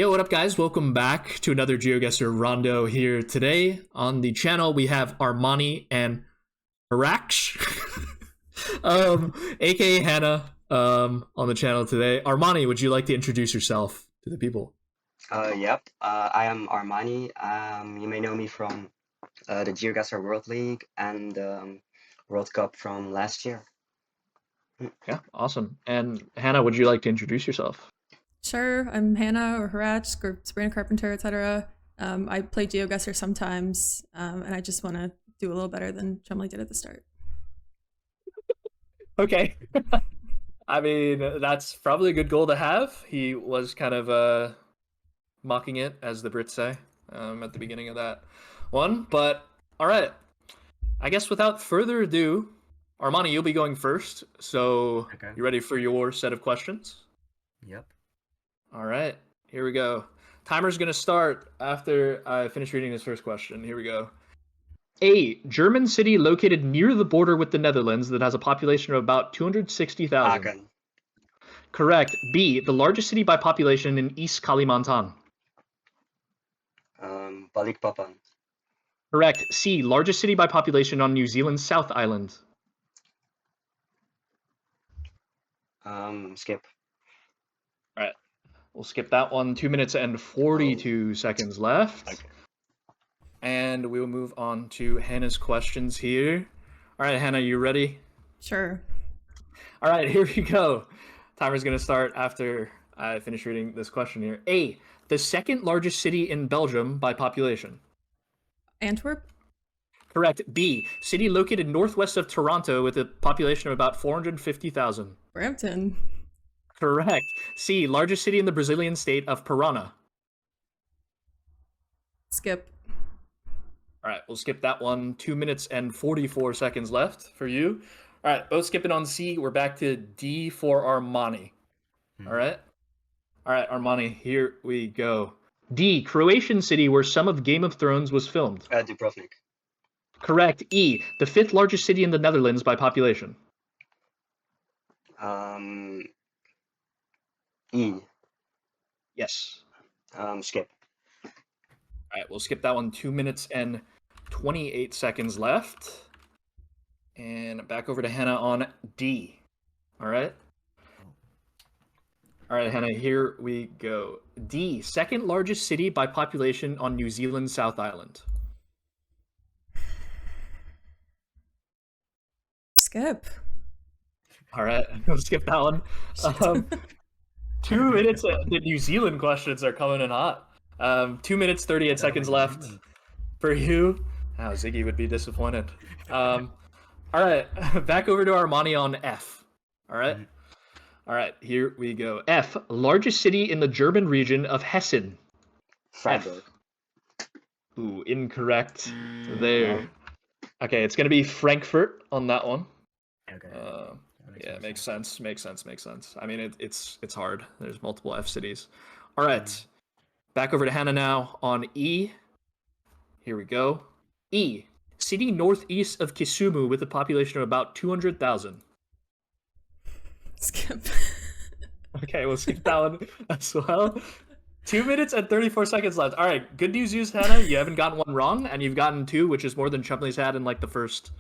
Yo, what up, guys? Welcome back to another Geoguessr Rondo here. Today on the channel, we have Armani and Harax, aka Hannah, on the channel today. Armani, would you like to introduce yourself to the people? Yep. I am Armani. You may know me from the Geoguessr World League and World Cup from last year. Yeah, awesome. And Hannah, would you like to introduce yourself? Sure, I'm Hannah or Harax or Sabrina Carpenter, etc. I play Geoguessr sometimes, and I just want to do a little better than Chumley did at the start. Okay. I mean, that's probably a good goal to have. He was kind of mocking it, as the Brits say, at the beginning of that one. But all right, I guess without further ado, Armani, you'll be going first. So Okay. you ready for your set of questions? Yep. All right, here we go. Timer's going to start after I finish reading this first question. Here we go. A German city located near the border with the Netherlands that has a population of about 260,000. Aachen. Correct. B, the largest city by population in East Kalimantan. Balikpapan. Correct. C, largest city by population on New Zealand's South Island. Skip. All right. We'll skip that one. 2 minutes and 42 seconds left. Okay. And we will move on to Hannah's questions here. All right, Hannah, you ready? Sure. All right, here we go. Timer's going to start after I finish reading this question here. A, the second largest city in Belgium by population. Antwerp? Correct. B, city located northwest of Toronto with a population of about 450,000. Brampton? Correct. C, largest city in the Brazilian state of Parana. Skip. All right, we'll skip that one. 2 minutes and 44 seconds left for you. All right, both skipping on C. We're back to D for Armani. All right. All right, Armani, here we go. D, Croatian city where some of Game of Thrones was filmed. Dubrovnik. Correct. E, the fifth largest city in the Netherlands by population. E. Yes. Skip. All right, we'll skip that one. 2 minutes and 28 seconds left. And back over to Hannah on D. All right. All right, Hannah, here we go. D, second largest city by population on New Zealand's South Island. Skip. All right, we'll skip that one. 2 minutes. The New Zealand questions are coming in hot. 2 minutes, 38 seconds left for you. Wow, Ziggy would be disappointed. All right, back over to Armani on F. All right. All right, here we go. F, largest city in the German region of Hessen. Freiburg. Ooh, incorrect there. Okay, it's going to be Frankfurt on that one. Okay. Yeah, makes sense. I mean, it's hard. There's multiple F cities. All right, back over to Hannah now on E. Here we go. E, city northeast of Kisumu with a population of about 200,000. Skip. Okay, we'll skip that one as well. 2 minutes and 34 seconds left. All right, good news is, Hannah, you haven't gotten one wrong, and you've gotten two, which is more than Chumley's had in like the first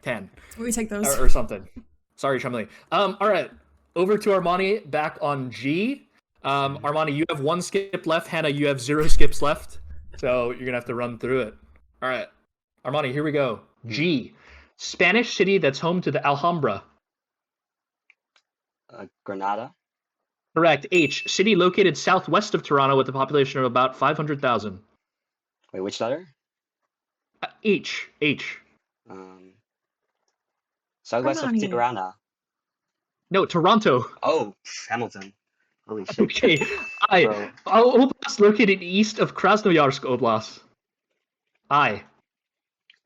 10. We take those. Or something. Sorry, Chumley. All right, over to Armani, back on G. Armani, you have one skip left. Hannah, you have 0 skips left, so you're gonna have to run through it. All right, Armani, here we go. G, Spanish city that's home to the Alhambra. Granada. Correct. H, city located southwest of Toronto with a population of about 500,000. Wait, which letter? H. Southwest of Armani. Tirana. No, Toronto. Oh, Hamilton. Holy shit. Okay. I. Bro. Oblast located east of Krasnoyarsk Oblast. I.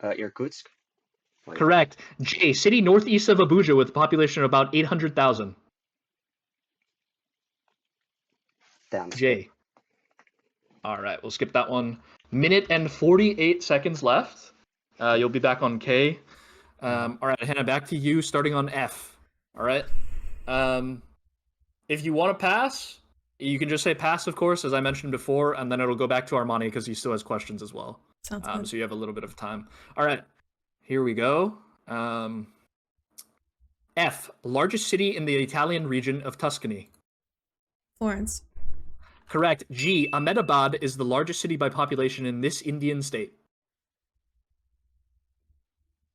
Irkutsk. Wait. Correct. J, city northeast of Abuja with a population of about 800,000. Damn. J. All right, we'll skip that one. Minute and 48 seconds left. You'll be back on K. All right, Hannah, back to you, starting on F. All right. If you want to pass, You can just say pass, of course, as I mentioned before, and then it'll go back to Armani because he still has questions as well. Sounds good. So you have a little bit of time. All right, here we go. F, largest city in the Italian region of Tuscany. Florence. Correct. G, Ahmedabad is the largest city by population in this Indian state.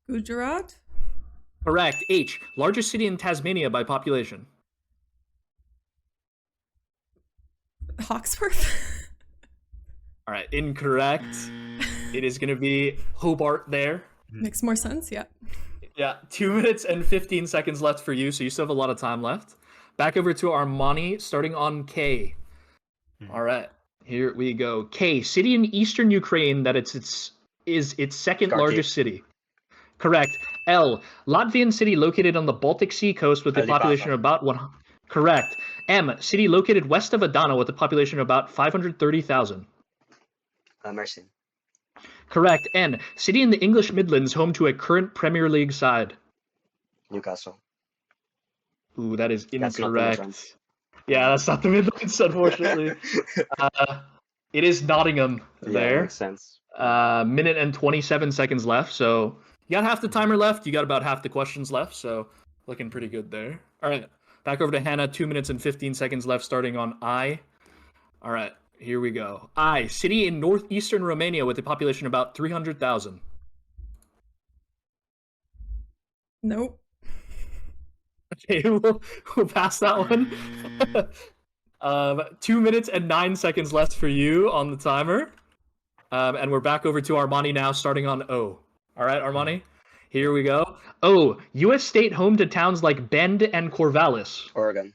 Gujarat. Correct. H, largest city in Tasmania by population. Hawksworth. All right, incorrect. It is going to be Hobart there. Makes more sense. Yeah. Yeah, 2 minutes and 15 seconds left for you, so you still have a lot of time left. Back over to Armani, starting on K. All right, here we go. K, city in eastern Ukraine that is its second largest city. Correct. L, Latvian city located on the Baltic Sea coast with a population of about 100. Correct. M, city located west of Adana with a population of about 530,000. Mersin. Correct. N, city in the English Midlands home to a current Premier League side. Newcastle. Ooh, that is incorrect. That's Yeah, that's not the Midlands, unfortunately. It is Nottingham there. That makes sense. Minute and 27 seconds left, so you got half the timer left. You got about half the questions left, so looking pretty good there. All right, back over to Hannah. 2 minutes and 15 seconds left, starting on I. All right, here we go. I, city in northeastern Romania with a population of about 300,000. Nope. Okay, we'll pass that one. 2 minutes and 9 seconds left for you on the timer. And we're back over to Armani now, starting on O. All right, Armani, here we go. O, U.S. state home to towns like Bend and Corvallis. Oregon.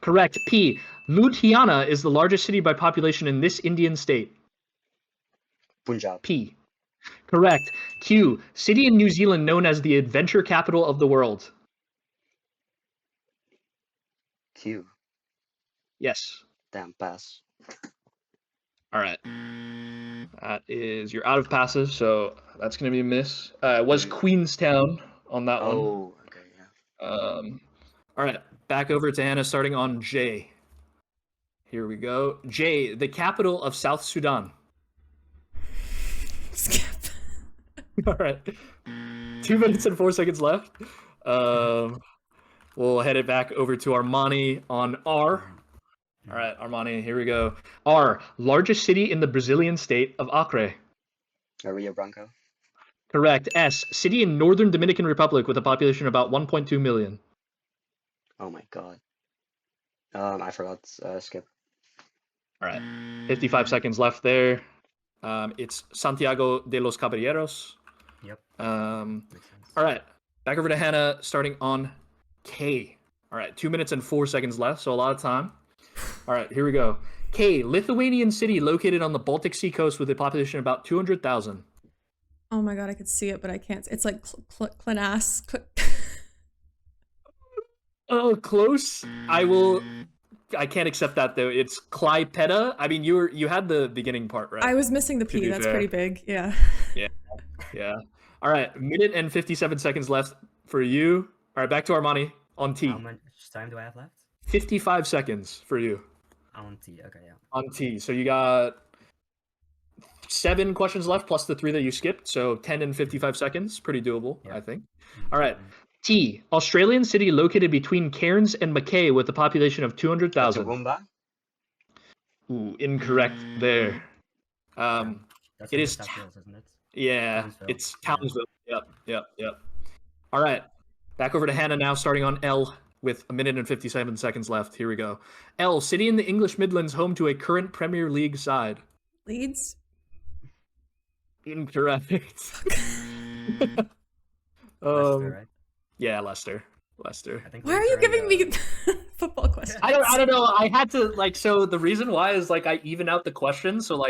Correct. P, Ludhiana is the largest city by population in this Indian state. Punjab. P. Correct. Q, city in New Zealand known as the adventure capital of the world. Q. Yes. Damn, pass. All right. That is, you're out of passes, so that's going to be a miss. It was Queenstown on that one. Oh, okay, yeah. All right, back over to Hannah, starting on J. Here we go. J, the capital of South Sudan. Skip. All right. 2 minutes and 4 seconds left. We'll head it back over to Armani on R. All right, Armani, here we go. R, largest city in the Brazilian state of Acre. Rio Branco. Correct. S, city in northern Dominican Republic with a population of about 1.2 million. Oh my god. I forgot. Skip. All right, 55 seconds left there. It's Santiago de los Caballeros. Yep. All right, back over to Hannah, starting on K. All right, 2 minutes and 4 seconds left, so a lot of time. All right, here we go. K, Lithuanian city located on the Baltic Sea coast with a population of about 200,000. Oh my god, I could see it, but I can't. It's like Clanas. Oh, close. I can't accept that though. It's Klaipeda. I mean, you had the beginning part right. I was missing the To P. be That's fair. pretty big. Yeah. Yeah. All right, minute and 57 seconds left for you. All right, back to Armani on T. How much time do I have left? 55 seconds for you On T. Okay, yeah. on T. So you got 7 questions left plus the 3 that you skipped. So 10 and 55 seconds. Pretty doable, Yeah. I think. All right. T, Australian city located between Cairns and Mackay with a population of 200,000. Toowoomba. Ooh, incorrect there. That's It in is South Wales, isn't it? Yeah, Townsville. it's Yeah. Townsville. Yep. All right, back over to Hannah now, starting on L with a minute and 57 seconds left. Here we go. L, city in the English Midlands home to a current Premier League side. Leeds. Incorrect. Leicester, right? Yeah, Leicester. I think Why are Leeds you in giving the- me football questions? I don't know. I had to so the reason why is I even out the questions. So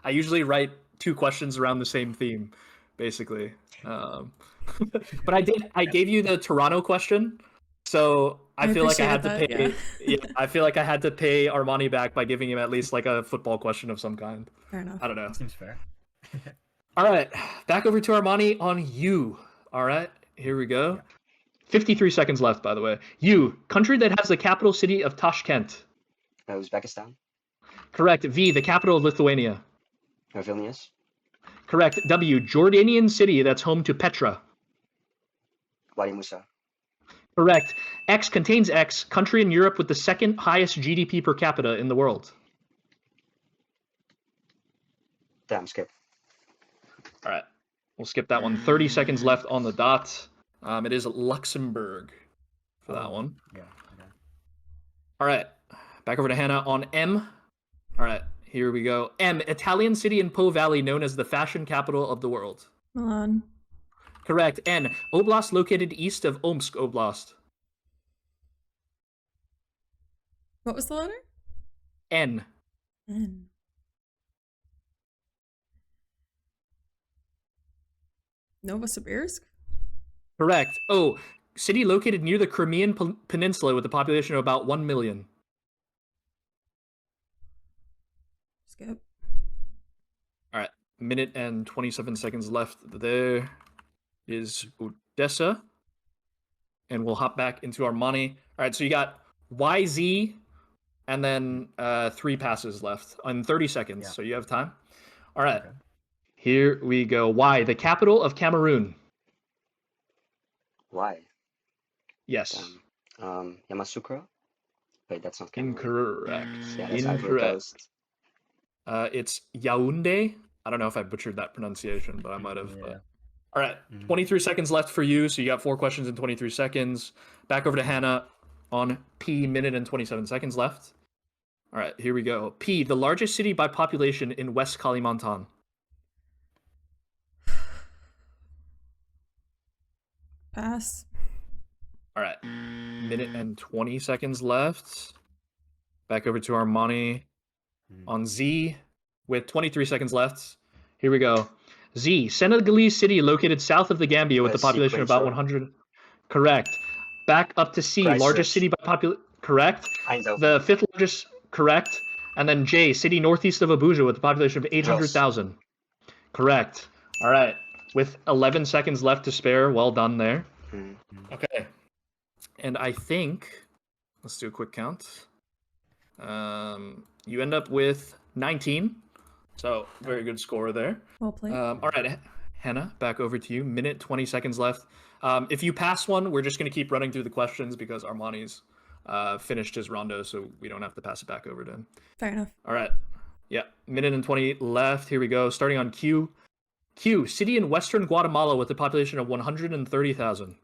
I usually write 2 questions around the same theme, basically. But I gave you the Toronto question, so I feel like I had to pay. appreciate Yeah, I feel like I had to pay Armani back by giving him at least a football question of some kind. Fair enough. I don't know. Seems fair. All right, back over to Armani on you. All right, here we go. 53 seconds left, by the way. You, country that has the capital city of Tashkent. Uzbekistan. Correct. V, the capital of Lithuania. Vilnius. Correct. W, Jordanian city that's home to Petra. Wadi Musa. Correct. X contains X, country in Europe with the second highest GDP per capita in the world. Damn, skip. All right. We'll skip that one. 30 seconds left on the dot. It is Luxembourg for that one. Yeah. Okay. All right. Back over to Hannah on M. All right. Here we go. M, Italian city in Po Valley known as the fashion capital of the world. Milan. Correct. N, oblast located east of Omsk Oblast. What was the letter? N. N. Novosibirsk? Correct. O, city located near the Crimean Peninsula with a population of about 1 million. Skip. All right. Minute and 27 seconds left. There is Odessa. And we'll hop back into our money. All right. So you got YZ and then 3 passes left in 30 seconds. Yeah. So you have time. All right. Okay. Here we go. Y, the capital of Cameroon. Why? Yes. Yamoussoukro. Wait, that's not Cameroon. Incorrect. Yeah, that's Ivory Incorrect. Coast. It's Yaoundé. I don't know if I butchered that pronunciation, but I might have. Yeah. But... All right. Mhm. 23 seconds left for you. So you got 4 questions in 23 seconds. Back over to Hannah on P, minute and 27 seconds left. All right, here we go. P, the largest city by population in West Kalimantan. Pass. All right. Minute and 20 seconds left. Back over to Armani on Z with 23 seconds left. Here we go. Z, Senegalese city located south of the Gambia with a population of about 100. Correct. Back up to C, Christchurch. largest city by population. Correct. Eindhoven. The 5th largest. Correct. And then J, city northeast of Abuja with a population of 800,000. Correct. All right. With 11 seconds left to spare. Well done there. Okay. And I think, let's do a quick count. You end up with 19. So very good score there. Well played. All right, Hannah, back over to you. Minute, 20 seconds left. If you pass one, we're just going to keep running through the questions because Armani's finished his rondo, so we don't have to pass it back over to him. Fair enough. All right. Yeah, minute and 20 left. Here we go. Starting on Q. Q, city in western Guatemala with a population of 130,000.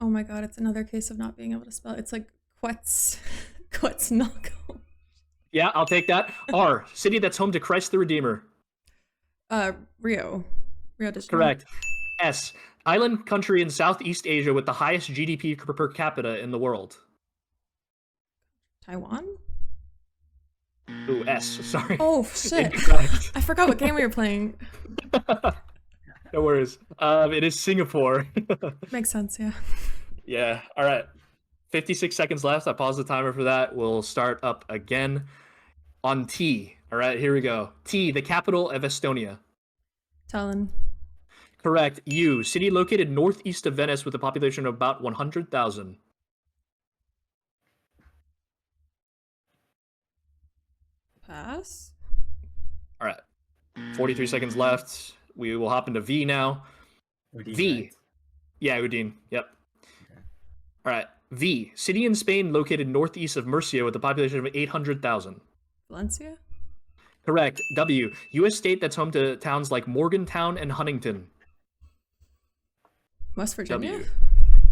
Oh my god, it's another case of not being able to spell. It's like Quetzalcoatl. Yeah, I'll take that. R, city that's home to Christ the Redeemer. Rio de Janeiro. Correct. S, island country in Southeast Asia with the highest GDP per capita in the world. Taiwan? Ooh, S, sorry. Oh, shit. Incorrect. I forgot what game we were playing. No worries. It is Singapore. Makes sense, yeah. Yeah, all right. 56 seconds left. I paused the timer for that. We'll start up again on T. All right, here we go. T, the capital of Estonia. Tallinn. Correct. U, city located northeast of Venice with a population of about 100,000. Pass. All right. 43 seconds left. We will hop into V now. Udine, V. right? Yeah, Udine. Yep. Okay. All right. V, city in Spain located northeast of Murcia with a population of 800,000. Valencia? Correct. W, U.S. state that's home to towns like Morgantown and Huntington. West Virginia? W.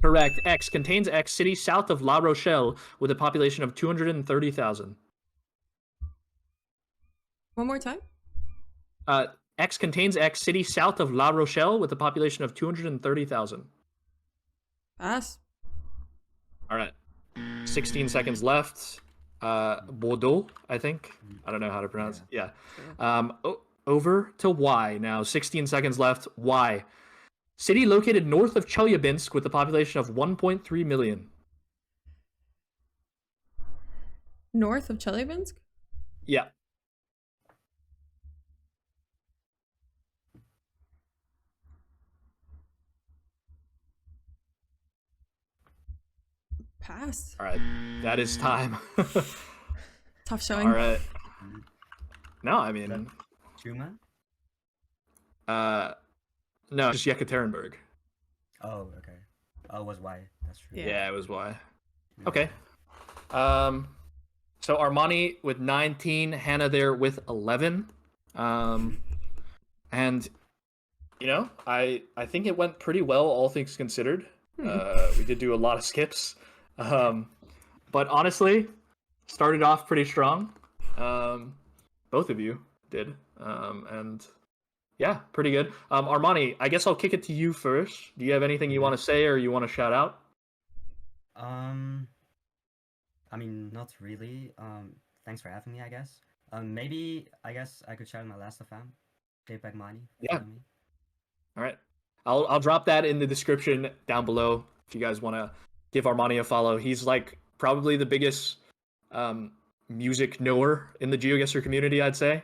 Correct. X, contains X, city south of La Rochelle with a population of 230,000. One more time? X contains X, city south of La Rochelle with a population of 230,000. Pass. All right. 16 seconds left. Bordeaux, I think. I don't know how to pronounce it. Yeah. Over to Y now. 16 seconds left. Y. City located north of Chelyabinsk with a population of 1.3 million. North of Chelyabinsk? Yeah. Pass. All right. That is time. Tough showing. All right. Mhm. No, I mean, 2-man? no, just Yekaterinburg. Oh, okay. Oh, it was Y. That's true. Yeah. Yeah, it was Y. Mm. Okay. So Armani with 19, Hannah there with 11. And you know, I think it went pretty well, all things considered. We did do a lot of skips. But honestly, started off pretty strong. Both of you did. And yeah, pretty good. Armani, I guess I'll kick it to you first. Do you have anything you want to say or you want to shout out? I mean, not really. Thanks for having me, I guess. Maybe, I guess I could shout my last fam. JPEG Money. Yeah. All right. I'll drop that in the description down below if you guys want to give Armani a follow. He's like probably the biggest music knower in the Geoguessr community, I'd say.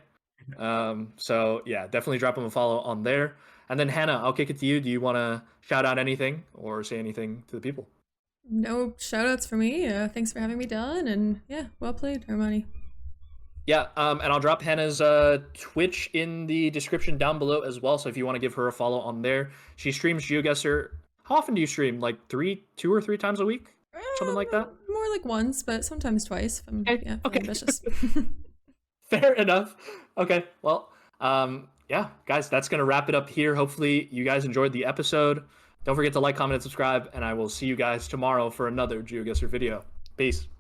So yeah, definitely drop him a follow on there. And then Hannah, I'll kick it to you. Do you want to shout out anything or say anything to the people? No shout outs for me. Thanks for having me, Dylan. And yeah, well played, Armani. Yeah, and I'll drop Hannah's Twitch in the description down below as well. So if you want to give her a follow on there, she streams Geoguessr. How often do you stream? Like 2 or 3 times a week? Something like that? More like once, but sometimes twice. If I'm, Okay, yeah, okay. ambitious. Fair enough. Okay, well, yeah, guys, that's going to wrap it up here. Hopefully you guys enjoyed the episode. Don't forget to like, comment, and subscribe, and I will see you guys tomorrow for another Geoguessr video. Peace.